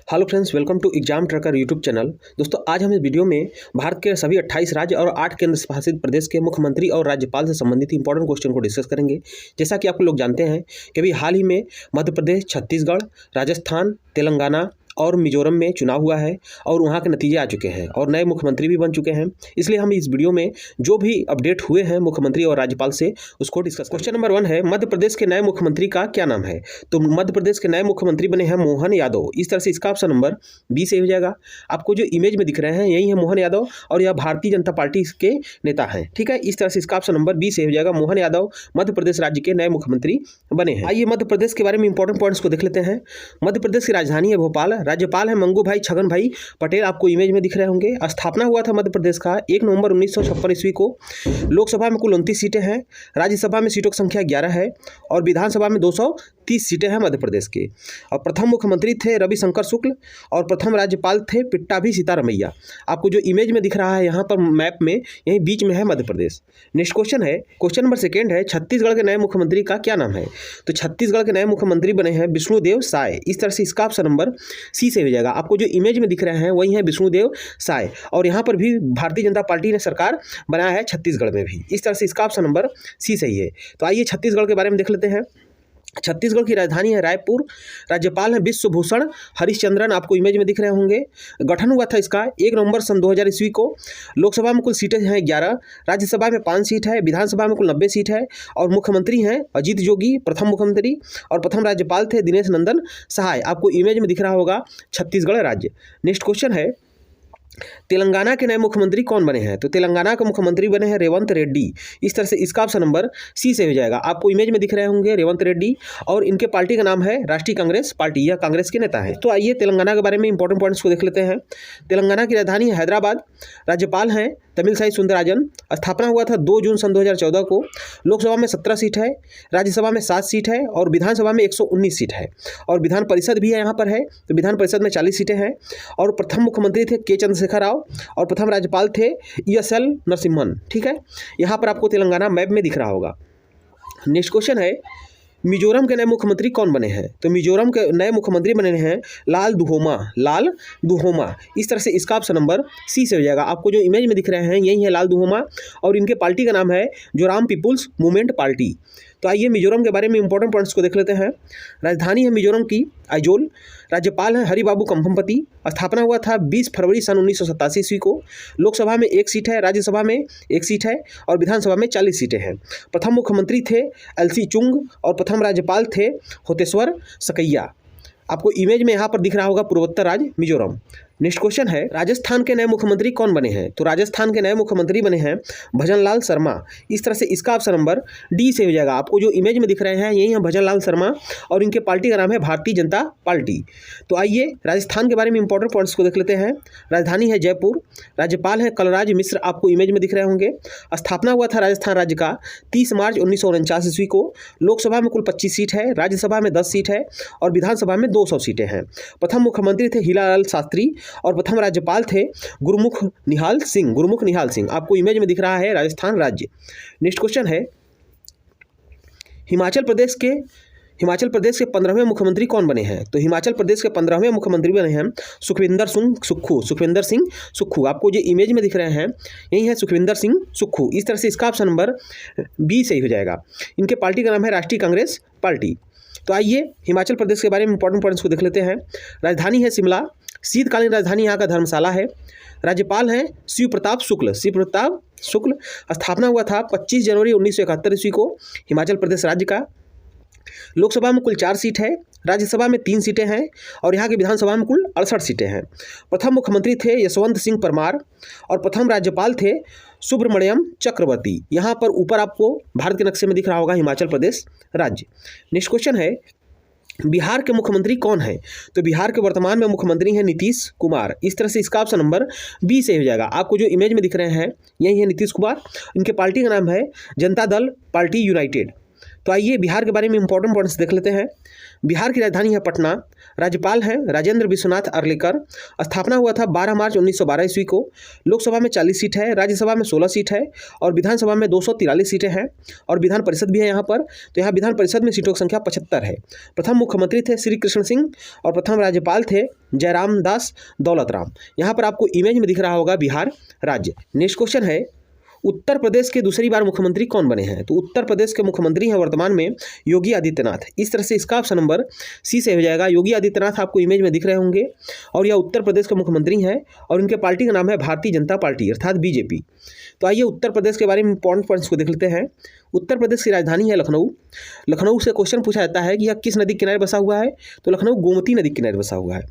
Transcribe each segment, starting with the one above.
Hello friends, welcome to exam tracker YouTube channel. दोस्तों, आज हम इस वीडियो में भारत के सभी 28 राज्य और 8 केंद्र शासित प्रदेश के मुख्यमंत्री और राज्यपाल से संबंधित इंपॉर्टेंट क्वेश्चन को डिस्कस करेंगे। जैसा कि आप लोग जानते हैं कि अभी हाल ही में मध्य प्रदेश, छत्तीसगढ़, राजस्थान, तेलंगाना और मिजोरम में चुनाव हुआ है और वहाँ के नतीजे आ चुके हैं और नए मुख्यमंत्री भी बन चुके हैं। इसलिए हम इस वीडियो में जो भी अपडेट हुए हैं मुख्यमंत्री और राज्यपाल से उसको डिस्कस। क्वेश्चन नंबर 1 है, मध्य प्रदेश के नए मुख्यमंत्री का क्या नाम है? तो मध्य प्रदेश के नए मुख्यमंत्री बने हैं मोहन यादव। इस तरह से इसका ऑप्शन नंबर बी से हो जाएगा। आपको जो इमेज में दिख रहे हैं यही है मोहन यादव और यह भारतीय जनता पार्टी के नेता हैं। ठीक है, इस तरह से इसका ऑप्शन नंबर बी से हो जाएगा। मोहन यादव मध्य प्रदेश राज्य के नए मुख्यमंत्री बने हैं। आइए मध्य प्रदेश के बारे में इंपॉर्टेंट पॉइंट्स को देख लेते हैं। मध्य प्रदेश की राजधानी है भोपाल। राज्यपाल है मंगू भाई छगन भाई पटेल, आपको इमेज में दिख रहे होंगे। स्थापना हुआ था मध्य प्रदेश का 1 नवंबर 1956 ईस्वी को। लोकसभा में कुल 29 सीटें हैं, राज्यसभा में सीटों की संख्या 11 है और विधानसभा में 230 सीटें हैं मध्य प्रदेश के। और प्रथम मुख्यमंत्री थे रविशंकर शुक्ल और प्रथम राज्यपाल थे पिट्टाभी सीतारमैया। आपको जो इमेज में दिख रहा है यहाँ पर मैप में, यहीं बीच में है मध्य प्रदेश। नेक्स्ट क्वेश्चन है, क्वेश्चन नंबर 2 है, छत्तीसगढ़ के नए मुख्यमंत्री का क्या नाम है? तो छत्तीसगढ़ के नए मुख्यमंत्री बने हैं विष्णुदेव साय। इस तरह से इसका ऑप्शन नंबर सी से हो जाएगा। आपको जो इमेज में दिख रहे हैं वही है विष्णुदेव साय और यहाँ पर भी भारतीय जनता पार्टी ने सरकार बनाया है छत्तीसगढ़ में भी। इस तरह से इसका ऑप्शन नंबर सी सही है। तो आइए छत्तीसगढ़ के बारे में देख लेते हैं। छत्तीसगढ़ की राजधानी है रायपुर। राज्यपाल है विश्वभूषण हरिश्चंद्रन, आपको इमेज में दिख रहे होंगे। गठन हुआ था इसका 1 नवंबर सन 2000 ईस्वी को। लोकसभा में कुल सीटें हैं 11, राज्यसभा में 5 सीट है, विधानसभा में कुल 90 सीट है और मुख्यमंत्री हैं अजीत जोगी प्रथम मुख्यमंत्री और प्रथम राज्यपाल थे दिनेश नंदन सहाय। आपको इमेज में दिख रहा होगा छत्तीसगढ़ राज्य। नेक्स्ट क्वेश्चन है, तेलंगाना के नए मुख्यमंत्री कौन बने हैं? तो तेलंगाना के मुख्यमंत्री बने हैं रेवंत रेड्डी। इस तरह से इसका ऑप्शन नंबर सी से हो जाएगा। आपको इमेज में दिख रहे होंगे रेवंत रेड्डी और इनके पार्टी का नाम है राष्ट्रीय कांग्रेस पार्टी, यह कांग्रेस के नेता है। तो आइए तेलंगाना के बारे में इंपॉर्टेंट पॉइंट्स को देख लेते हैं। तेलंगाना की राजधानी है हैदराबाद। राज्यपाल हैं तमिलसाई सुंदरराजन। स्थापना हुआ था 2 जून सन 2014 को। लोकसभा में 17 सीट है, राज्यसभा में 7 सीट है और विधानसभा में 119 सीट है और विधान परिषद भी यहाँ पर है। तो विधान परिषद में 40 सीटें हैं और प्रथम मुख्यमंत्री थे के चंद्रशेखर राव और प्रथम राज्यपाल थे ESL नरसिम्हन। ठीक है, यहाँ पर आपको तेलंगाना मैप में दिख रहा होगा। नेक्स्ट क्वेश्चन है, मिजोरम के नए मुख्यमंत्री कौन बने हैं? तो मिजोरम के नए मुख्यमंत्री बने हैं लाल दुहोमा। इस तरह से इसका ऑप्शन नंबर सी से हो जाएगा। आपको जो इमेज में दिख रहे हैं यही है लाल दुहोमा और इनके पार्टी का नाम है जोराम पीपुल्स मूवमेंट पार्टी। तो आइए मिजोरम के बारे में इंपॉर्टेंट पॉइंट्स को देख लेते हैं। राजधानी है मिजोरम की आइजोल। राज्यपाल हैं हरिबाबू कंभमपति। स्थापना हुआ था 20 फरवरी सन 1987 ईस्वी को। लोकसभा में 1 सीट है, राज्यसभा में 1 सीट है और विधानसभा में 40 सीटें हैं। प्रथम मुख्यमंत्री थे LC चुंग और प्रथम राज्यपाल थे होतेश्वर सकैया। आपको इमेज में यहाँ पर दिख रहा होगा पूर्वोत्तर राज्य मिजोरम। नेक्स्ट क्वेश्चन है, राजस्थान के नए मुख्यमंत्री कौन बने हैं? तो राजस्थान के नए मुख्यमंत्री बने हैं भजनलाल शर्मा। इस तरह से इसका ऑप्शन नंबर डी से हो जाएगा। आपको जो इमेज में दिख रहे हैं यही है भजनलाल शर्मा और इनके पार्टी का नाम है भारतीय जनता पार्टी। तो आइए राजस्थान के बारे में इंपॉर्टेंट पॉइंट्स को देख लेते हैं। राजधानी है जयपुर। राज्यपाल हैं कलराज मिश्र, आपको इमेज में दिख रहे होंगे। स्थापना हुआ था राजस्थान राज्य का 30 मार्च 1949 ईस्वी को। लोकसभा में कुल 25 सीट है, राज्यसभा में 10 सीट है और विधानसभा में 200 सीटें हैं। प्रथम मुख्यमंत्री थे हीरालाल शास्त्री और प्रथम राज्यपाल थे गुरमुख निहाल सिंह। आपको इमेज में दिख रहा है राजस्थान राज्य। नेक्स्ट क्वेश्चन है, हिमाचल प्रदेश के 15वें मुख्यमंत्री कौन बने हैं? तो हिमाचल प्रदेश के 15वें मुख्यमंत्री बने हैं सुखविंदर सिंह सुक्खू। आपको जो इमेज में दिख रहे हैं यही है सुखविंदर सिंह सुक्खू। इस तरह से इसका ऑप्शन नंबर बी सही हो जाएगा। इनके पार्टी का नाम है राष्ट्रीय कांग्रेस पार्टी। तो आइए हिमाचल प्रदेश के बारे में इंपॉर्टेंट पॉइंट्स को देख लेते हैं। राजधानी है शिमला। शीतकालीन राजधानी यहाँ का धर्मशाला है। राज्यपाल हैं शिव प्रताप शुक्ल। स्थापना हुआ था 25 जनवरी 1971 ईस्वी को हिमाचल प्रदेश राज्य का। लोकसभा में कुल 4 सीट है, राज्यसभा में 3 सीटें हैं और यहाँ की विधानसभा में कुल 68 सीटें हैं। प्रथम मुख्यमंत्री थे यशवंत सिंह परमार और प्रथम राज्यपाल थे सुब्रमण्यम चक्रवर्ती। यहाँ पर ऊपर आपको भारत के नक्शे में दिख रहा होगा हिमाचल प्रदेश राज्य। नेक्स्ट क्वेश्चन है, बिहार के मुख्यमंत्री कौन है? तो बिहार के वर्तमान में मुख्यमंत्री हैं नीतीश कुमार। इस तरह से इसका ऑप्शन नंबर बी से हो जाएगा। आपको जो इमेज में दिख रहे हैं यही है नीतीश कुमार। इनके पार्टी का नाम है जनता दल पार्टी यूनाइटेड। तो आइए बिहार के बारे में इंपॉर्टेंट पॉइंट्स देख लेते हैं। बिहार की राजधानी है पटना। राज्यपाल हैं राजेंद्र विश्वनाथ अर्लेकर। स्थापना हुआ था 12 मार्च 1912 ईस्वी को। लोकसभा में 40 सीट है, राज्यसभा में 16 सीट है और विधानसभा में 243 सीटें हैं और विधान परिषद भी है यहाँ पर। तो यहाँ विधान परिषद में सीटों की संख्या 75 है। प्रथम मुख्यमंत्री थे श्री कृष्ण सिंह और प्रथम राज्यपाल थे जयराम दास दौलतराम। यहाँ पर आपको इमेज में दिख रहा होगा बिहार राज्य। नेक्स्ट क्वेश्चन है, उत्तर प्रदेश के दूसरी बार मुख्यमंत्री कौन बने हैं? तो उत्तर प्रदेश के मुख्यमंत्री हैं वर्तमान में योगी आदित्यनाथ। इस तरह से इसका ऑप्शन नंबर सी से हो जाएगा। योगी आदित्यनाथ आपको इमेज में दिख रहे होंगे और यह उत्तर प्रदेश के मुख्यमंत्री हैं और इनके पार्टी का नाम है भारतीय जनता पार्टी अर्थात बीजेपी। तो आइए उत्तर प्रदेश के बारे में इंपॉर्टेंट पॉइंट्स को देख लेते हैं। उत्तर प्रदेश की राजधानी है लखनऊ। लखनऊ से क्वेश्चन पूछा जाता है कि यह किस नदी के किनारे बसा हुआ है? तो लखनऊ गोमती नदी के किनारे बसा हुआ है।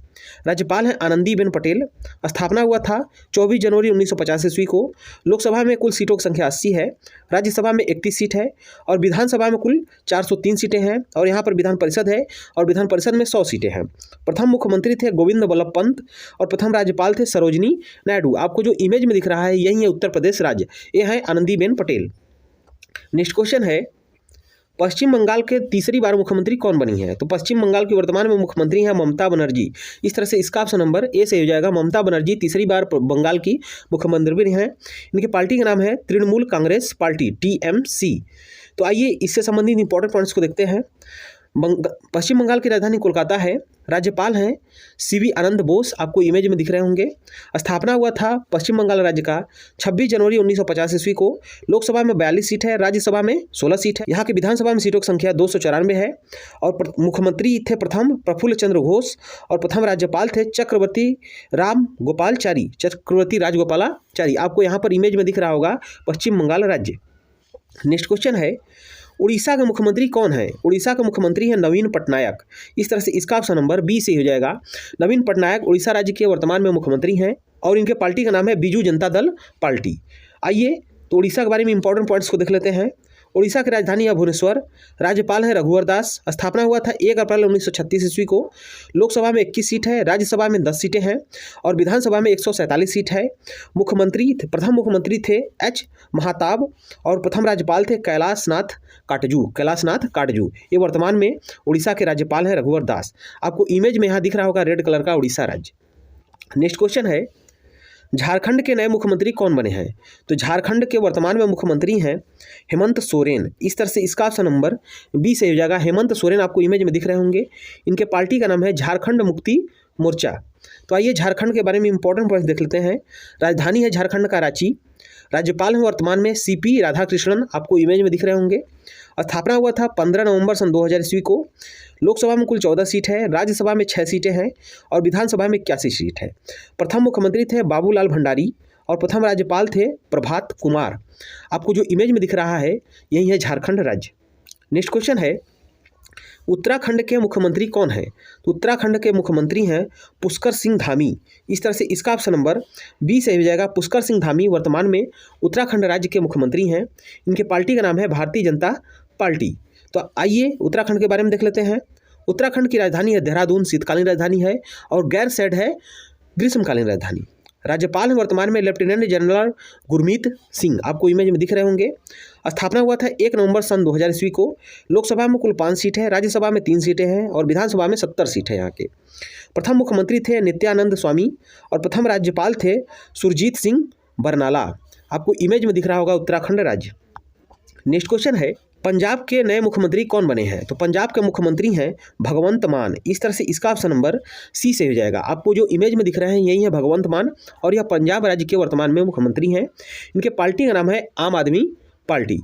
राज्यपाल हैं आनंदीबेन पटेल। स्थापना हुआ था 24 जनवरी 1950 ईस्वी को। लोकसभा में कुल सीटों की संख्या 80 है, राज्यसभा में 31 सीट है और विधानसभा में कुल 403 सीटें हैं और यहाँ पर विधान परिषद है और विधान परिषद में 100 सीटें हैं। प्रथम मुख्यमंत्री थे गोविंद बल्लभ पंत और प्रथम राज्यपाल थे सरोजिनी नायडू। आपको जो इमेज में दिख रहा है यही है उत्तर प्रदेश राज्य, ये है आनंदीबेन पटेल। नेक्स्ट क्वेश्चन है, पश्चिम बंगाल के तीसरी बार मुख्यमंत्री कौन बनी है? तो पश्चिम बंगाल की वर्तमान में मुख्यमंत्री हैं ममता बनर्जी। इस तरह से इसका ऑप्शन नंबर ए से हो जाएगा। ममता बनर्जी तीसरी बार बंगाल की मुख्यमंत्री बनी हैं। इनकी पार्टी का नाम है तृणमूल कांग्रेस पार्टी TMC। तो आइए इससे संबंधित इंपॉर्टेंट पॉइंट्स को देखते हैं। पश्चिम बंगाल की राजधानी कोलकाता है। राज्यपाल हैं CV आनंद बोस, आपको इमेज में दिख रहे होंगे। स्थापना हुआ था पश्चिम बंगाल राज्य का 26 जनवरी 1950 ईस्वी को। लोकसभा में 42 सीट है, राज्यसभा में 16 सीट है। यहाँ की विधानसभा में सीटों की संख्या 294 है और मुख्यमंत्री थे प्रथम प्रफुल्ल चंद्र घोष और प्रथम राज्यपाल थे चक्रवर्ती राजगोपालाचारी। आपको यहाँ पर इमेज में दिख रहा होगा पश्चिम बंगाल राज्य। नेक्स्ट क्वेश्चन है, उड़ीसा का मुख्यमंत्री कौन है? उड़ीसा का मुख्यमंत्री है नवीन पटनायक। इस तरह से इसका ऑप्शन नंबर बी से हो जाएगा। नवीन पटनायक उड़ीसा राज्य के वर्तमान में मुख्यमंत्री हैं और इनके पार्टी का नाम है बीजू जनता दल पार्टी। आइए तो उड़ीसा के बारे में इंपॉर्टेंट पॉइंट्स को देख लेते हैं। उड़ीसा की राजधानी है भुवनेश्वर। राज्यपाल है रघुवर दास। स्थापना हुआ था 1 अप्रैल 1936 ईस्वी को। लोकसभा में 21 सीट है, राज्यसभा में 10 सीटें हैं और विधानसभा में 147 सीट है। प्रथम मुख्यमंत्री थे H महाताब और प्रथम राज्यपाल थे कैलाशनाथ काटजू। ये वर्तमान में उड़ीसा के राज्यपाल हैं रघुवर दास। आपको इमेज में यहाँ दिख रहा होगा रेड कलर का उड़ीसा राज्य। नेक्स्ट क्वेश्चन है, झारखंड के नए मुख्यमंत्री कौन बने हैं? तो झारखंड के वर्तमान में मुख्यमंत्री हैं हेमंत सोरेन। इस तरह से इसका ऑप्शन नंबर बी से हो जाएगा। हेमंत सोरेन आपको इमेज में दिख रहे होंगे। इनके पार्टी का नाम है झारखंड मुक्ति मोर्चा। तो आइए झारखंड के बारे में इंपॉर्टेंट पॉइंट्स देख लेते हैं। राजधानी है झारखंड का रांची। राज्यपाल हैं वर्तमान में CP राधाकृष्णन, आपको इमेज में दिख रहे होंगे। स्थापना हुआ था 15 नवंबर सन 2000 ईस्वी को। लोकसभा में कुल 14 सीट है, राज्यसभा में 6 सीटें हैं और विधानसभा में 81 सीट है। प्रथम मुख्यमंत्री थे बाबूलाल भंडारी और प्रथम राज्यपाल थे प्रभात कुमार। आपको जो इमेज में दिख रहा है यही है झारखंड राज्य। नेक्स्ट क्वेश्चन है, उत्तराखंड के मुख्यमंत्री कौन हैं? तो उत्तराखंड के मुख्यमंत्री हैं पुष्कर सिंह धामी। इस तरह से इसका ऑप्शन नंबर बी से हो जाएगा। पुष्कर सिंह धामी वर्तमान में उत्तराखंड राज्य के मुख्यमंत्री हैं। इनके पार्टी का नाम है भारतीय जनता पार्टी। तो आइए उत्तराखंड के बारे में देख लेते हैं। उत्तराखंड की राजधानी है देहरादून, शीतकालीन राजधानी है और गैरसैंण है ग्रीष्मकालीन राजधानी। राज्यपाल हैं वर्तमान में लेफ्टिनेंट जनरल गुरमीत सिंह, आपको इमेज में दिख रहे होंगे। स्थापना हुआ था 1 नवंबर सन 2000 ईस्वी को। लोकसभा में कुल 5 सीट है, राज्यसभा में 3 सीटें हैं और विधानसभा में 70 सीट है। यहाँ के प्रथम मुख्यमंत्री थे नित्यानंद स्वामी और प्रथम राज्यपाल थे सुरजीत सिंह बरनाला। आपको इमेज में दिख रहा होगा उत्तराखंड राज्य। नेक्स्ट क्वेश्चन है, पंजाब के नए मुख्यमंत्री कौन बने हैं? तो पंजाब के मुख्यमंत्री हैं भगवंत मान। इस तरह से इसका ऑप्शन नंबर सी से हो जाएगा। आपको जो इमेज में दिख रहे हैं यही है भगवंत मान और यह पंजाब राज्य के वर्तमान में मुख्यमंत्री हैं। इनके पार्टी का नाम है आम आदमी पार्टी।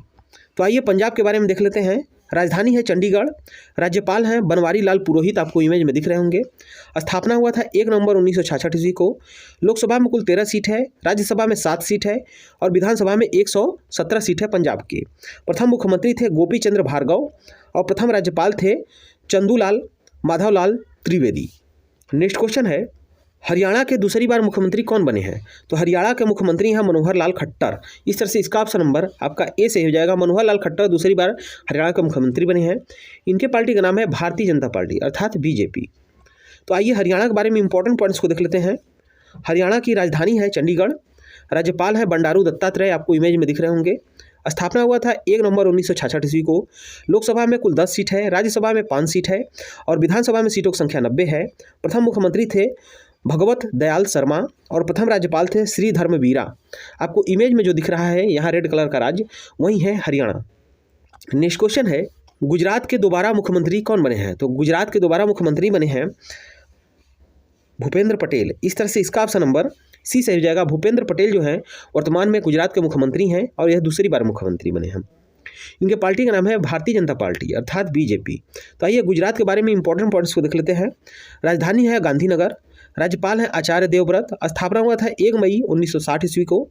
तो आइए पंजाब के बारे में देख लेते हैं। राजधानी है चंडीगढ़। राज्यपाल हैं बनवारी लाल पुरोहित, आपको इमेज में दिख रहे होंगे। स्थापना हुआ था 1 नवंबर 1966 ईस्वी को। लोकसभा में कुल 13 सीट है, राज्यसभा में 7 सीट है और विधानसभा में 117 सीट है पंजाब के। प्रथम मुख्यमंत्री थे गोपी चंद्र भार्गव और प्रथम राज्यपाल थे चंदूलाल माधवलाल त्रिवेदी। नेक्स्ट क्वेश्चन है, हरियाणा के दूसरी बार मुख्यमंत्री कौन बने हैं? तो हरियाणा के मुख्यमंत्री हैं मनोहर लाल खट्टर। इस तरह से इसका ऑप्शन नंबर आपका ए से हो जाएगा। मनोहर लाल खट्टर दूसरी बार हरियाणा के मुख्यमंत्री बने हैं। इनके पार्टी का नाम है भारतीय जनता पार्टी अर्थात BJP। तो आइए हरियाणा के बारे में इंपॉर्टेंट पॉइंट्स को देख लेते हैं। हरियाणा की राजधानी है चंडीगढ़। राज्यपाल हैं बंडारू दत्तात्रेय, आपको इमेज में दिख रहे होंगे। स्थापना हुआ था 1 नवंबर 1966 ईस्वी को। लोकसभा में कुल 10 सीट है, राज्यसभा में 5 सीट है और विधानसभा में सीटों की संख्या 90 है। प्रथम मुख्यमंत्री थे भगवत दयाल शर्मा और प्रथम राज्यपाल थे श्री धर्मवीरा। आपको इमेज में जो दिख रहा है यहाँ रेड कलर का राज्य वही है हरियाणा। नेक्स्ट क्वेश्चन है, गुजरात के दोबारा मुख्यमंत्री कौन बने हैं? तो गुजरात के दोबारा मुख्यमंत्री बने हैं भूपेंद्र पटेल। इस तरह से इसका ऑप्शन नंबर सी सही हो जाएगा। भूपेंद्र पटेल जो हैं वर्तमान में गुजरात के मुख्यमंत्री हैं और यह दूसरी बार मुख्यमंत्री बने हैं। इनके पार्टी का नाम है भारतीय जनता पार्टी अर्थात बीजेपी। तो आइए गुजरात के बारे में इंपॉर्टेंट पॉइंट्स को देख लेते हैं। राजधानी है गांधीनगर, राज्यपाल हैं आचार्य देवव्रत, स्थापना हुआ था 1 मई 1960 ईस्वी को।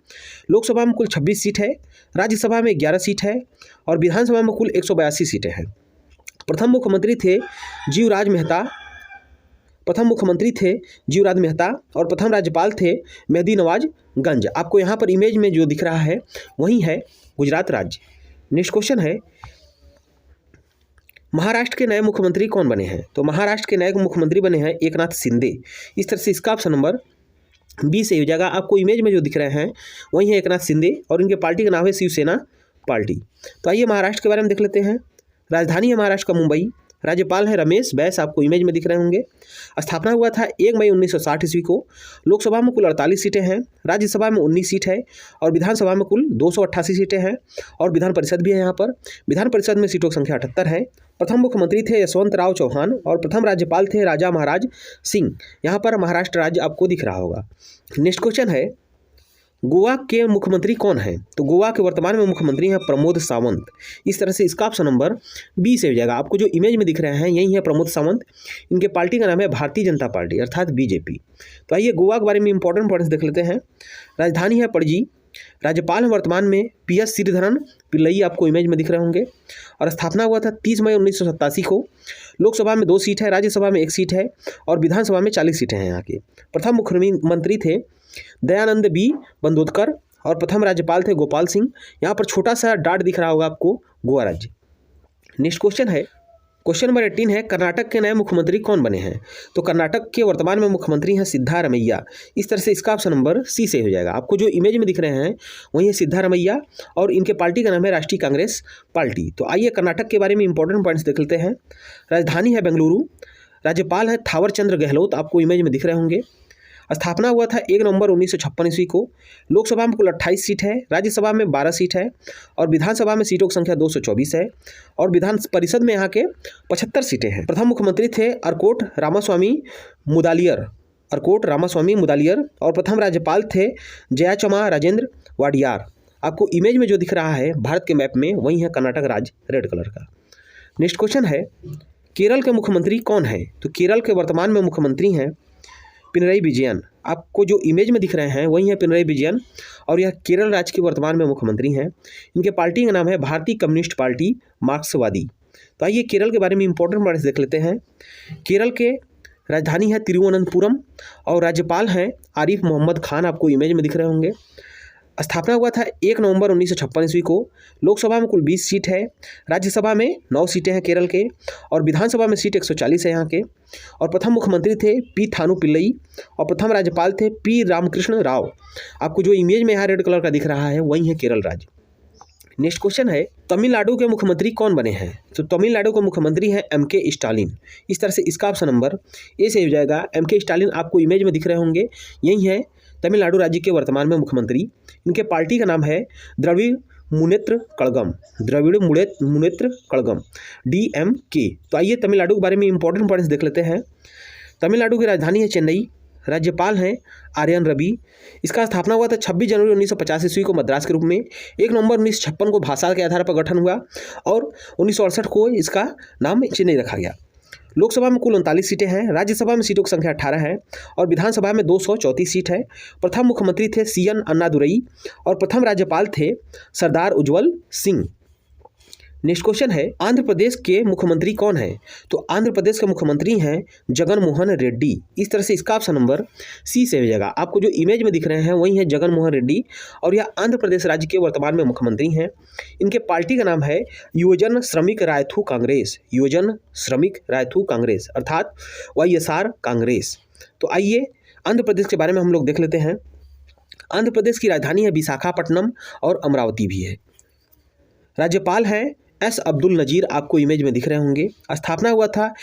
लोकसभा में कुल 26 सीट है, राज्यसभा में 11 सीट है और विधानसभा में कुल 182 सीटें हैं। प्रथम मुख्यमंत्री थे जीवराज मेहता और प्रथम राज्यपाल थे मेहदी नवाज गंज। आपको यहाँ पर इमेज में जो दिख रहा है वही है गुजरात राज्य। नेक्स्ट क्वेश्चन है, महाराष्ट्र के नए मुख्यमंत्री कौन बने हैं? तो महाराष्ट्र के नए मुख्यमंत्री बने हैं एकनाथ शिंदे। इस तरह से इसका ऑप्शन नंबर बी से हो जाएगा। आपको इमेज में जो दिख रहे हैं वही है एकनाथ शिंदे और इनके पार्टी का नाम है शिवसेना पार्टी। तो आइए महाराष्ट्र के बारे में देख लेते हैं। राजधानी है महाराष्ट्र का मुंबई, राज्यपाल हैं रमेश बैस, आपको इमेज में दिख रहे होंगे। स्थापना हुआ था 1 मई 1960 ईस्वी को। लोकसभा में कुल 48 सीटें हैं, राज्यसभा में 19 सीट है और विधानसभा में कुल 288 सीटें हैं और विधान परिषद भी है। यहाँ पर विधान परिषद में सीटों की संख्या 78 है। प्रथम मुख्यमंत्री थे यशवंतराव चौहान और प्रथम राज्यपाल थे राजा महाराज सिंह। यहाँ पर महाराष्ट्र राज्य आपको दिख रहा होगा। नेक्स्ट क्वेश्चन है, गोवा के मुख्यमंत्री कौन हैं? तो गोवा के वर्तमान में मुख्यमंत्री हैं प्रमोद सावंत। इस तरह से इसका ऑप्शन नंबर बी से हो जाएगा। आपको जो इमेज में दिख रहे हैं यही है प्रमोद सावंत। इनके पार्टी का नाम है भारतीय जनता पार्टी अर्थात बीजेपी। तो आइए गोवा के बारे में इंपॉर्टेंट पॉइंट्स देख लेते हैं। राजधानी है पणजी, राज्यपाल हैं वर्तमान में PS श्रीधरन पिल्लई, आपको इमेज में दिख रहे होंगे और स्थापना हुआ था 30 मई 1987 को। लोकसभा में 2 सीट है, राज्यसभा में 1 सीट है और विधानसभा में 40 सीटें हैं यहाँ के। प्रथम मुख्यमंत्री थे दयानंद बी बंदोदकर और प्रथम राज्यपाल थे गोपाल सिंह। यहाँ पर छोटा सा डॉट दिख रहा होगा आपको, गोवा राज्य। नेक्स्ट क्वेश्चन है, क्वेश्चन नंबर 18 है, कर्नाटक के नए मुख्यमंत्री कौन बने हैं? तो कर्नाटक के वर्तमान में मुख्यमंत्री हैं सिद्धारमैया। इस तरह से इसका ऑप्शन नंबर सी से हो जाएगा। आपको जो इमेज में दिख रहे हैं वही है सिद्धारमैया और इनके पार्टी का नाम है राष्ट्रीय कांग्रेस पार्टी। तो आइए कर्नाटक के बारे में इंपॉर्टेंट पॉइंट्स देख लेते हैं। राजधानी है बेंगलुरु, राज्यपाल है थावर चंद्र गहलोत, आपको इमेज में दिख रहे होंगे। स्थापना हुआ था 1 नवंबर 1956 ईस्वी को। लोकसभा में कुल 28 सीट है, राज्यसभा में 12 सीट है और विधानसभा में सीटों की संख्या 224 है और विधान परिषद में यहाँ के 75 सीटें हैं। प्रथम मुख्यमंत्री थे अर्कोट रामास्वामी मुदालियर और प्रथम राज्यपाल थे जयाचमा राजेंद्र वाडियार। आपको इमेज में जो दिख रहा है भारत के मैप में वही है कर्नाटक राज्य रेड कलर का। नेक्स्ट क्वेश्चन है, केरल के मुख्यमंत्री कौन है? तो केरल के वर्तमान में मुख्यमंत्री हैं पिनरई विजयन। आपको जो इमेज में दिख रहे हैं वही है पिनरई विजयन और यह केरल राज्य के वर्तमान में मुख्यमंत्री हैं। इनके पार्टी का नाम है भारतीय कम्युनिस्ट पार्टी मार्क्सवादी। तो आइए केरल के बारे में इंपॉर्टेंट पॉइंट्स देख लेते हैं। केरल के राजधानी है तिरुवनंतपुरम और राज्यपाल हैं आरिफ मोहम्मद खान, आपको इमेज में दिख रहे होंगे। स्थापना हुआ था 1 नवंबर 1956 ईस्वी को। लोकसभा में कुल 20 सीट है, राज्यसभा में 9 सीटें हैं केरल के और विधानसभा में सीट 140 है यहाँ के। और प्रथम मुख्यमंत्री थे P थानू पिल्लई और प्रथम राज्यपाल थे P रामकृष्ण राव। आपको जो इमेज में यहाँ रेड कलर का दिख रहा है वही है केरल राज्य। नेक्स्ट क्वेश्चन है, तमिलनाडु के मुख्यमंत्री कौन बने हैं? तो तमिलनाडु के मुख्यमंत्री हैं MK स्टालिन। इस तरह से इसका ऑप्शन नंबर ए से हो जाएगा। MK स्टालिन आपको इमेज में दिख रहे होंगे, यही है तमिलनाडु राज्य के वर्तमान में मुख्यमंत्री। इनके पार्टी का नाम है द्रविड़ मुनेत्र कड़गम DMK। तो आइए तमिलनाडु के बारे में इंपॉर्टेंट पॉइंट्स देख लेते हैं। तमिलनाडु की राजधानी है चेन्नई, राज्यपाल हैं आर्यन रवि। इसका स्थापना हुआ था 26 जनवरी 1950 ईस्वी को मद्रास के रूप में। 1 नवंबर 1956 को भाषा के आधार पर गठन हुआ और 1968 को इसका नाम चेन्नई रखा गया। लोकसभा में कुल 39 सीटें हैं, राज्यसभा में सीटों की संख्या 18 है और विधानसभा में 234 सीट है। प्रथम मुख्यमंत्री थे CN अन्नादुरई और प्रथम राज्यपाल थे सरदार उज्जवल सिंह। नेक्स्ट क्वेश्चन है, आंध्र प्रदेश के मुख्यमंत्री कौन है? तो आंध्र प्रदेश के मुख्यमंत्री हैं जगन मोहन रेड्डी। इस तरह से इसका ऑप्शन नंबर सी से हो जाएगा। आपको जो इमेज में दिख रहे हैं वही है जगन मोहन रेड्डी और यह आंध्र प्रदेश राज्य के वर्तमान में मुख्यमंत्री हैं। इनके पार्टी का नाम है युवजन श्रमिक रायथू कांग्रेस अर्थात YSR कांग्रेस। तो आइए आंध्र प्रदेश के बारे में हम लोग देख लेते हैं। आंध्र प्रदेश की राजधानी है विशाखापट्टनम और अमरावती भी है। राज्यपाल हैं एस अब्दुल नज़ीर आपको इमेज में दिख रहे होंगे। स्थापना हुआ था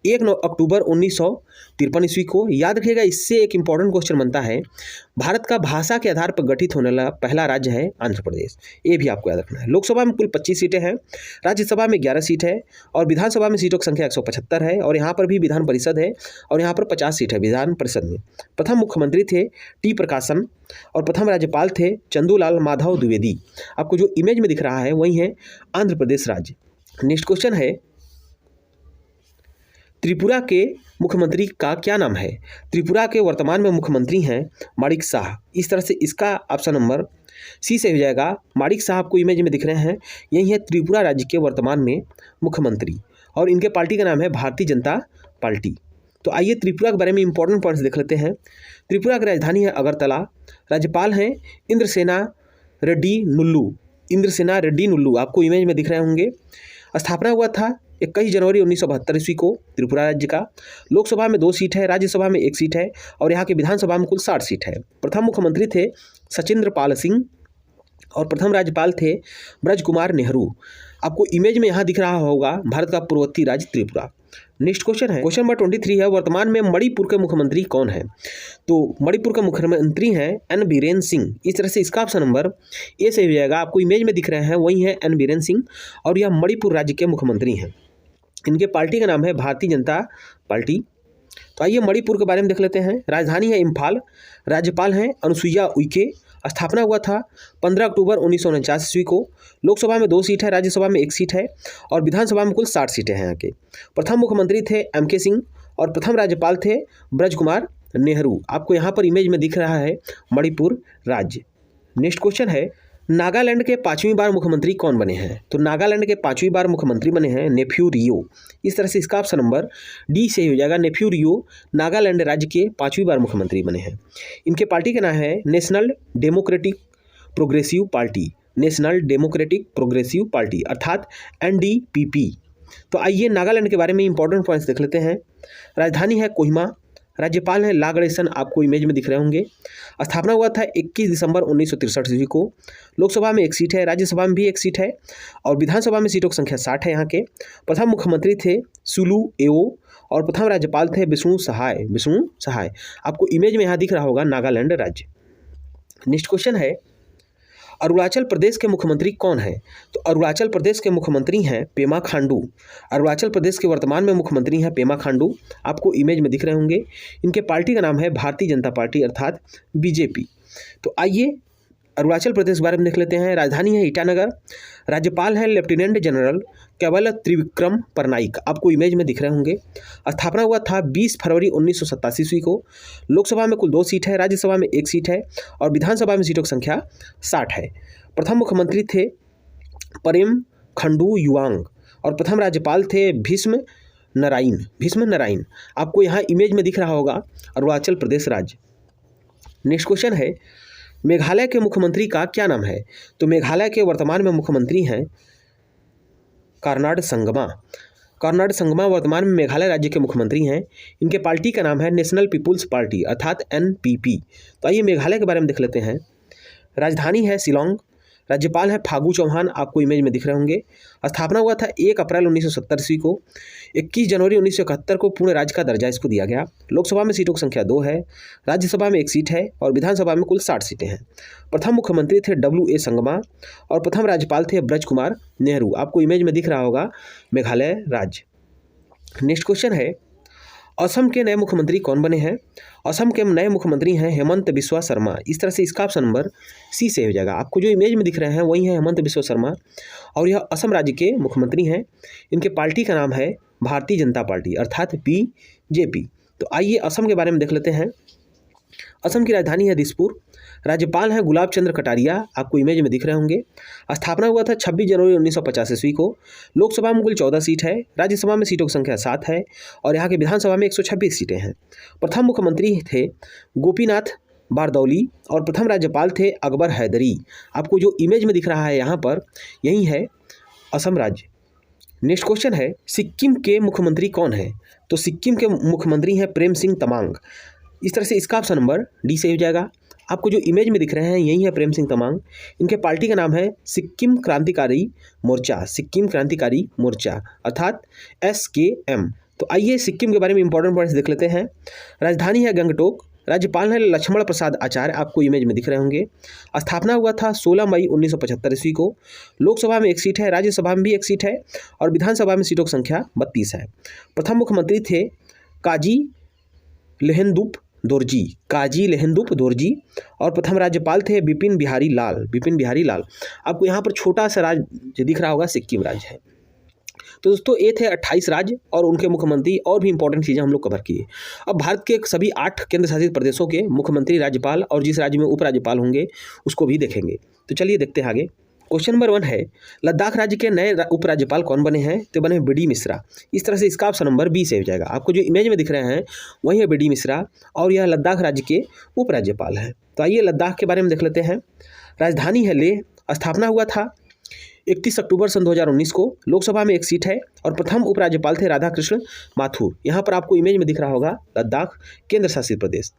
1 अक्टूबर 1953 ईस्वी को। याद रखिएगा, इससे एक इम्पॉर्टेंट क्वेश्चन बनता है, भारत का भाषा के आधार पर गठित होने वाला पहला राज्य है आंध्र प्रदेश। ये भी आपको याद रखना है। लोकसभा में कुल 25 सीटें हैं, राज्यसभा में 11 सीट है और विधानसभा में सीटों की संख्या 175 है और यहाँ पर भी विधान परिषद है और यहाँ पर 50 सीट है विधान परिषद में। प्रथम मुख्यमंत्री थे टी प्रकाशन और प्रथम राज्यपाल थे चंदूलाल माधव द्विवेदी। आपको जो इमेज में दिख रहा है वही है आंध्र प्रदेश राज्य। नेक्स्ट क्वेश्चन है, त्रिपुरा के मुख्यमंत्री का क्या नाम है? त्रिपुरा के वर्तमान में मुख्यमंत्री हैं माणिक शाह। इस तरह से इसका ऑप्शन नंबर सी से हो जाएगा। माणिक शाह आपको इमेज में दिख रहे हैं, यही है त्रिपुरा राज्य के वर्तमान में मुख्यमंत्री और इनके पार्टी का नाम है भारतीय जनता पार्टी। तो आइए त्रिपुरा के बारे में इंपॉर्टेंट पॉइंट्स देख लेते हैं। त्रिपुरा की राजधानी है अगरतला। राज्यपाल हैं इंद्रसेना रेड्डी नुल्लू। इंद्रसेना रेड्डी नुल्लू आपको इमेज में दिख रहे होंगे। स्थापना हुआ था 21 जनवरी 1972 ईस्वी को त्रिपुरा राज्य का। लोकसभा में 2 सीट है, राज्यसभा में 1 सीट है और यहाँ के विधानसभा में कुल 60 सीट है। प्रथम मुख्यमंत्री थे सचिंद्र पाल सिंह और प्रथम राज्यपाल थे ब्रज कुमार नेहरू। आपको इमेज में यहाँ दिख रहा होगा भारत का पूर्ववर्ती राज्य त्रिपुरा। नेक्स्ट क्वेश्चन है, क्वेश्चन नंबर 23 है, वर्तमान में मणिपुर के मुख्यमंत्री कौन है? तो मणिपुर के मुख्यमंत्री हैं एन बीरेन सिंह। इस तरह से इसका ऑप्शन नंबर ए से हो जाएगा। आपको इमेज में दिख रहे हैं वही है एन बीरेन सिंह और यह मणिपुर राज्य के मुख्यमंत्री हैं। इनके पार्टी का नाम है भारतीय जनता पार्टी। तो आइए मणिपुर के बारे में देख लेते हैं। राजधानी है इम्फाल। राज्यपाल हैं अनुसुईया उइके। स्थापना हुआ था 15 अक्टूबर 1949 ईस्वी को। लोकसभा में 2 सीट है, राज्यसभा में 1 सीट है और विधानसभा में कुल 60 सीटें हैं यहाँ के। प्रथम मुख्यमंत्री थे एम के सिंह और प्रथम राज्यपाल थे ब्रज कुमार नेहरू। आपको यहाँ पर इमेज में दिख रहा है मणिपुर राज्य। नेक्स्ट क्वेश्चन है, नागालैंड के 5वीं बार मुख्यमंत्री कौन बने हैं? तो नागालैंड के 5वीं बार मुख्यमंत्री बने हैं नेफ्यू रियो। इस तरह से इसका ऑप्शन नंबर डी से हो जाएगा। नेफ्यू रियो नागालैंड राज्य के 5वीं बार मुख्यमंत्री बने हैं। इनके पार्टी का नाम है national democratic progressive party. National democratic progressive party अर्थात NDPP। तो आइए नागालैंड के बारे में इंपॉर्टेंट पॉइंट्स देख लेते हैं। राजधानी है कोहिमा। राज्यपाल हैं ला गणेशन। आपको इमेज में दिख रहे होंगे। स्थापना हुआ था 21 दिसंबर 1963 ईस्वी को। लोकसभा में 1 सीट है, राज्यसभा में भी 1 सीट है और विधानसभा में सीटों की संख्या 60 है यहाँ के। प्रथम मुख्यमंत्री थे सुलू एओ और प्रथम राज्यपाल थे विष्णु सहाय। आपको इमेज में यहाँ दिख रहा होगा नागालैंड राज्य। नेक्स्ट क्वेश्चन है, अरुणाचल प्रदेश के मुख्यमंत्री कौन है? तो अरुणाचल प्रदेश के मुख्यमंत्री हैं पेमा खांडू। अरुणाचल प्रदेश के वर्तमान में मुख्यमंत्री हैं पेमा खांडू। आपको इमेज में दिख रहे होंगे। इनके पार्टी का नाम है भारतीय जनता पार्टी अर्थात BJP। तो आइए अरुणाचल प्रदेश के बारे में देख लेते हैं। राजधानी है ईटानगर। राज्यपाल हैं लेफ्टिनेंट जनरल केवल त्रिविक्रम परनाइक। आपको इमेज में दिख रहे होंगे। स्थापना हुआ था 20 फरवरी 1987 ईस्वी को। लोकसभा में कुल 2 सीट है, राज्यसभा में 1 सीट है और विधानसभा में सीटों की संख्या 60 है। प्रथम मुख्यमंत्री थे प्रेम खंडू युवांग और प्रथम राज्यपाल थे भीष्म नारायण। आपको यहाँ इमेज में दिख रहा होगा अरुणाचल प्रदेश राज्य। नेक्स्ट क्वेश्चन है, मेघालय के मुख्यमंत्री का क्या नाम है? तो मेघालय के वर्तमान में मुख्यमंत्री हैं कर्नाड संगमा वर्तमान में मेघालय राज्य के मुख्यमंत्री हैं। इनके पार्टी का नाम है नेशनल पीपुल्स पार्टी अर्थात NPP। तो आइए मेघालय के बारे में देख लेते हैं। राजधानी है शिलोंग। राज्यपाल हैं फागू चौहान। आपको इमेज में दिख रहे होंगे। स्थापना हुआ था 1 अप्रैल 1970 ईस्वी को। 21 जनवरी 1971 को पूर्ण राज्य का दर्जा इसको दिया गया। लोकसभा में सीटों की संख्या 2 है, राज्यसभा में 1 सीट है और विधानसभा में कुल 60 सीटें हैं। प्रथम मुख्यमंत्री थे WA संगमा और प्रथम राज्यपाल थे ब्रज कुमार नेहरू। आपको इमेज में दिख रहा होगा मेघालय राज्य। नेक्स्ट क्वेश्चन है, असम के नए मुख्यमंत्री कौन बने हैं? असम के नए मुख्यमंत्री हैं हेमंत बिस्वा शर्मा। इस तरह से इसका ऑप्शन नंबर सी से हो जाएगा। आपको जो इमेज में दिख रहे हैं वही है हेमंत बिस्वा शर्मा और यह असम राज्य के मुख्यमंत्री हैं। इनके पार्टी का नाम है भारतीय जनता पार्टी अर्थात BJP। तो आइए असम के बारे में देख लेते हैं। असम की राजधानी है दिसपुर। राज्यपाल हैं गुलाब चंद्र कटारिया। आपको इमेज में दिख रहे होंगे। स्थापना हुआ था 26 जनवरी 1950 ईस्वी को। लोकसभा में कुल 14 सीट है, राज्यसभा में सीटों की संख्या 7 है और यहाँ के विधानसभा में 126 सीटें हैं। प्रथम मुख्यमंत्री थे गोपीनाथ बारदौली और प्रथम राज्यपाल थे अकबर हैदरी। आपको जो इमेज में दिख रहा है यहाँ पर यही है असम राज्य। नेक्स्ट क्वेश्चन है, सिक्किम के मुख्यमंत्री कौन है? तो सिक्किम के मुख्यमंत्री हैं प्रेम सिंह तमांग। इस तरह से इसका ऑप्शन नंबर डी से हो जाएगा। आपको जो इमेज में दिख रहे हैं यही है प्रेम सिंह तमांग। इनके पार्टी का नाम है सिक्किम क्रांतिकारी मोर्चा, सिक्किम क्रांतिकारी मोर्चा अर्थात SKM। तो आइए सिक्किम के बारे में इंपॉर्टेंट पॉइंट्स देख लेते हैं। राजधानी है गंगटोक, राज्यपाल है लक्ष्मण प्रसाद आचार्य, आपको इमेज में दिख रहे होंगे। स्थापना हुआ था 16 मई 1975 ईस्वी को। लोकसभा में एक सीट है, राज्यसभा में भी एक सीट है और विधानसभा में सीटों की संख्या 32 है। प्रथम मुख्यमंत्री थे काजी लहेंदुप दोरजी, काजी लहेंदुप दोरजी और प्रथम राज्यपाल थे बिपिन बिहारी लाल, बिपिन बिहारी लाल। आपको यहाँ पर छोटा सा राज्य दिख रहा होगा, सिक्किम राज्य है। तो दोस्तों ये थे 28 राज्य और उनके मुख्यमंत्री और भी इंपॉर्टेंट चीज़ें हम लोग कवर किए। अब भारत के सभी 8 केंद्र शासित प्रदेशों के मुख्यमंत्री, राज्यपाल और जिस राज्य में उपराज्यपाल होंगे उसको भी देखेंगे। तो चलिए देखते हैं आगे। क्वेश्चन नंबर 1 है लद्दाख राज्य के नए उपराज्यपाल कौन बने हैं? तो बने BD मिश्रा। इस तरह से इसका ऑप्शन नंबर B से हो जाएगा। आपको जो इमेज में दिख रहे हैं वही है BD मिश्रा और यह लद्दाख राज्य के उपराज्यपाल हैं। तो आइए लद्दाख के बारे में देख लेते हैं। राजधानी है लेह, स्थापना हुआ था 31 अक्टूबर सन 2019 को। लोकसभा में एक सीट है और प्रथम उपराज्यपाल थे राधाकृष्ण माथुर। यहाँ पर आपको इमेज में दिख रहा होगा लद्दाख केंद्र शासित प्रदेश।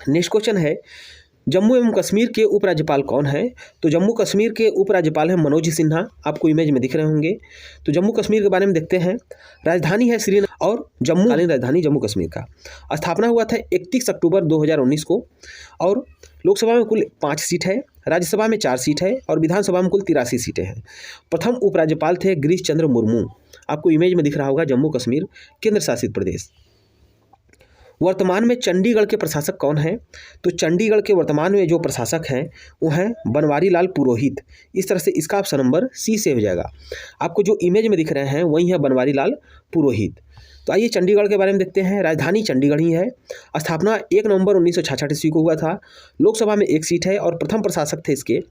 नेक्स्ट क्वेश्चन है जम्मू एवं कश्मीर के उपराज्यपाल कौन है? तो जम्मू कश्मीर के उपराज्यपाल हैं मनोज सिन्हा, आपको इमेज में दिख रहे होंगे। तो जम्मू कश्मीर के बारे में देखते हैं। राजधानी है श्रीनगर और जम्मूकालीन राजधानी जम्मू कश्मीर का। स्थापना हुआ था 31 अक्टूबर 2019 को और लोकसभा में कुल 5 सीट है, राज्यसभा में 4 सीट है और विधानसभा में कुल 83 सीटें हैं। प्रथम उपराज्यपाल थे गिरीश चंद्र मुर्मू, आपको इमेज में दिख रहा होगा जम्मू कश्मीर केंद्र शासित प्रदेश। वर्तमान में चंडीगढ़ के प्रशासक कौन हैं? तो चंडीगढ़ के वर्तमान में जो प्रशासक हैं वो हैं बनवारी लाल पुरोहित। इस तरह से इसका ऑप्शन नंबर C से हो जाएगा। आपको जो इमेज में दिख रहे हैं वही है बनवारी लाल पुरोहित। तो आइए चंडीगढ़ के बारे में देखते हैं। राजधानी चंडीगढ़ ही है। स्थापना 1 नवंबर 1966 ईस्वी को हुआ था। लोकसभा में एक सीट है और प्रथम प्रशासक थे इसके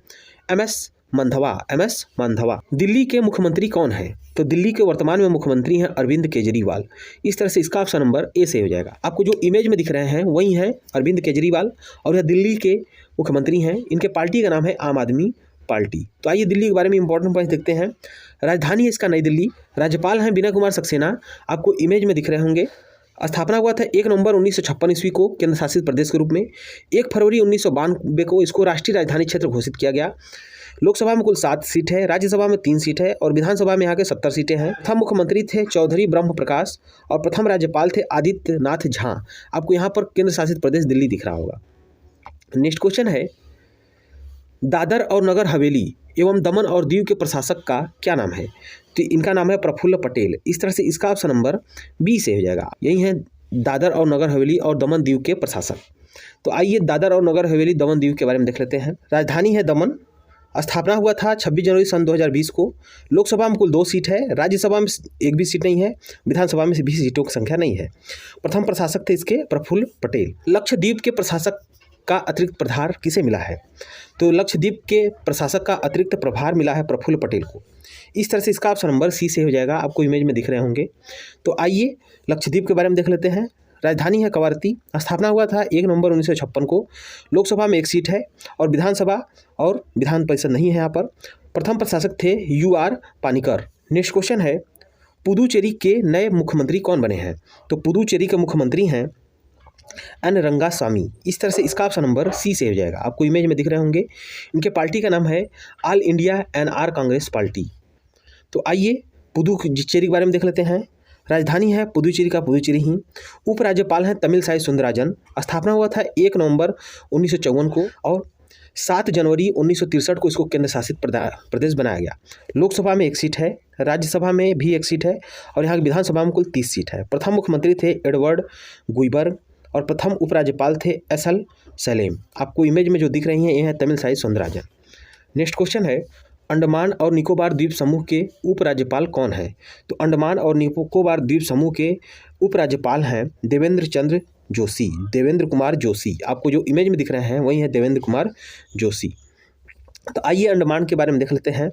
MS मांधवा। दिल्ली के मुख्यमंत्री कौन है? तो दिल्ली के वर्तमान में मुख्यमंत्री हैं अरविंद केजरीवाल। इस तरह से इसका ऑप्शन नंबर A से हो जाएगा। आपको जो इमेज में दिख रहे हैं वही हैं अरविंद केजरीवाल और यह दिल्ली के मुख्यमंत्री हैं। इनके पार्टी का नाम है आम आदमी पार्टी। तो आइए दिल्ली के बारे में इंपॉर्टेंट पॉइंट देखते हैं। राजधानी है इसका नई दिल्ली। राज्यपाल हैं विनय कुमार सक्सेना, आपको इमेज में दिख रहे होंगे। स्थापना हुआ था 1 नवंबर 1956 ईस्वी को केंद्र शासित प्रदेश के रूप में। 1 फरवरी 1992 को इसको राष्ट्रीय राजधानी क्षेत्र घोषित किया गया। लोकसभा में कुल 7 सीट है, राज्यसभा में 3 सीट है और विधानसभा में यहाँ के 70 सीटें हैं। प्रथम मुख्यमंत्री थे चौधरी ब्रह्म प्रकाश और प्रथम राज्यपाल थे आदित्यनाथ झा। आपको यहाँ पर केंद्र शासित प्रदेश दिल्ली दिख रहा होगा। नेक्स्ट क्वेश्चन है दादर और नगर हवेली एवं दमन और दीव के प्रशासक का क्या नाम है? तो इनका नाम है प्रफुल्ल पटेल। इस तरह से इसका ऑप्शन नंबर B से हो जाएगा। यही है दादर और नगर हवेली और दमन दीव के प्रशासक। तो आइए दादर और नगर हवेली दमन दीव के बारे में देख लेते हैं। राजधानी है दमन। स्थापना हुआ था 26 जनवरी सन 2020 को। लोकसभा में कुल 2 सीट है, राज्यसभा में एक भी सीट नहीं है, विधानसभा में भी सीटों की संख्या नहीं है। प्रथम प्रशासक थे इसके प्रफुल्ल पटेल। लक्षद्वीप के प्रशासक का अतिरिक्त प्रभार किसे मिला है? तो लक्षद्वीप के प्रशासक का अतिरिक्त प्रभार मिला है प्रफुल्ल पटेल को। इस तरह से इसका ऑप्शन नंबर C से हो जाएगा। आपको इमेज में दिख रहे होंगे। तो आइए लक्षद्वीप के बारे में देख लेते हैं। राजधानी है कवारती। स्थापना हुआ था 1 नवंबर 1956 को। लोकसभा में एक सीट है और विधानसभा और विधान परिषद नहीं है यहाँ पर। प्रथम प्रशासक थे UR पानिकर। नेक्स्ट क्वेश्चन है पुदुचेरी के नए मुख्यमंत्री कौन बने हैं? तो पुदुचेरी के मुख्यमंत्री हैं N रंगास्वामी। इस तरह से इसका ऑप्शन नंबर C से हो जाएगा। आपको इमेज में दिख रहे होंगे। इनके पार्टी का नाम है all India NR Congress party. तो आइए पुदुचेरी के बारे में देख लेते हैं। राजधानी है पुदुचेरी का पुदुचेरी ही। उपराज्यपाल हैं तमिलसाई सुंदरराजन। स्थापना हुआ था 1 नवंबर 1954 को और 7 जनवरी 1963 को इसको केंद्र शासित प्रदेश बनाया गया। लोकसभा में एक सीट है, राज्यसभा में भी एक सीट है और यहाँ की विधानसभा में कुल 30 सीट है। प्रथम मुख्यमंत्री थे एडवर्ड गुइबर्ग और प्रथम उपराज्यपाल थे SL सलेम। आपको इमेज में जो दिख रही हैं ये है तमिलसाई सुंदरराजन। नेक्स्ट क्वेश्चन है अंडमान और निकोबार द्वीप समूह के उपराज्यपाल कौन है? तो अंडमान और निकोबार द्वीप समूह के उपराज्यपाल हैं देवेंद्र चंद्र जोशी, देवेंद्र कुमार जोशी। आपको जो इमेज में दिख रहे हैं वही है देवेंद्र कुमार जोशी। तो आइए अंडमान के बारे में देख लेते हैं।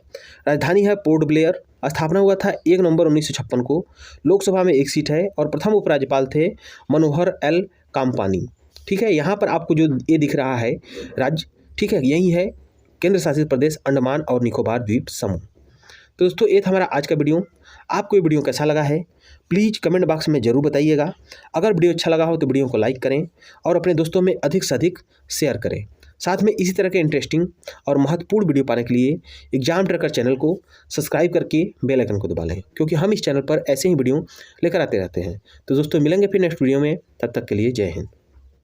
राजधानी है पोर्ट ब्लेयर। स्थापना हुआ था 1 नवंबर 1956 को। लोकसभा में एक सीट है और प्रथम उपराज्यपाल थे मनोहर L कामपानी। ठीक है, यहाँ पर आपको जो ये दिख रहा है राज्य, ठीक है, यही है केंद्र शासित प्रदेश अंडमान और निकोबार द्वीप समूह। तो दोस्तों ये था हमारा आज का वीडियो। आपको ये वीडियो कैसा लगा है प्लीज़ कमेंट बॉक्स में ज़रूर बताइएगा। अगर वीडियो अच्छा लगा हो तो वीडियो को लाइक करें और अपने दोस्तों में अधिक से अधिक शेयर करें। साथ में इसी तरह के इंटरेस्टिंग और महत्वपूर्ण वीडियो पाने के लिए एग्जाम ट्रैकर चैनल को सब्सक्राइब करके बेल आइकन को दबा लें, क्योंकि हम इस चैनल पर ऐसे ही वीडियो लेकर आते रहते हैं। तो दोस्तों मिलेंगे फिर नेक्स्ट वीडियो में, तब तक के लिए जय हिंद।